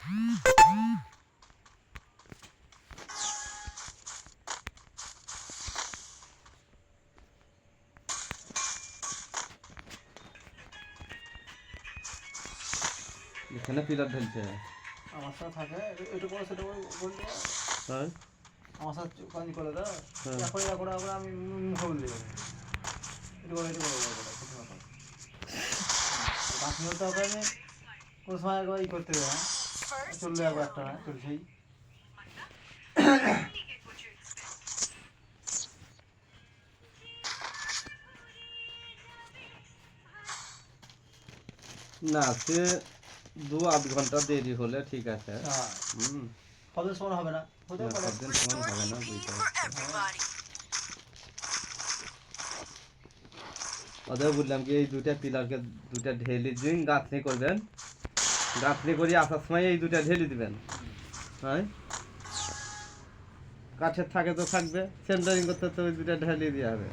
এখানে পিলার ঢেলছে আমার সাথে থাকে এটা করে সেটা করে বললে হ্যাঁ আমার সাথে কাজ করে দাও এখন আমি মুখে বলে দেবো এটা করে বাকি হতে হবে আমি কোনো সময় একবার ই করতে দেবো চললে একবার একটা না চলছেই না সে 2-8 ঘন্টা দেরি হলে ঠিক আছে কবে সমান হবে না হতেও পারে সব দিন সমান হবে না বুঝতে ওদের বললাম কি এই দুটা পিলারকে দুটা ঢেলি দিন গাঁথনি করবেন গাঁথনি করে আসার সময় এই দুটা ঢেলি দিবেন হ্যাঁ কাঠের থাকে তো থাকবে সেন্টারিং করতে তো ওই দুটা ঢেলি দেওয়া হবে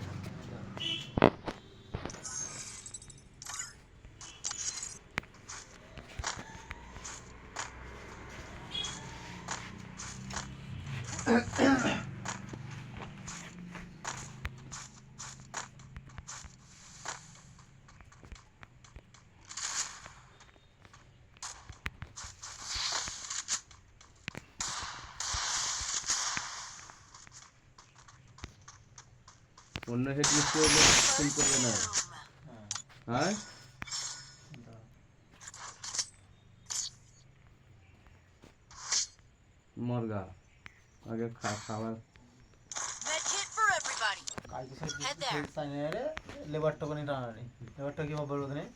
অন্য হেড মিস্ত্রি হলে ফোন করবে না হ্যাঁ মর্গা আগে খাবার কাজ তো লেবারটা কোনো টানা নেই লেবারটা কি বলবো নেই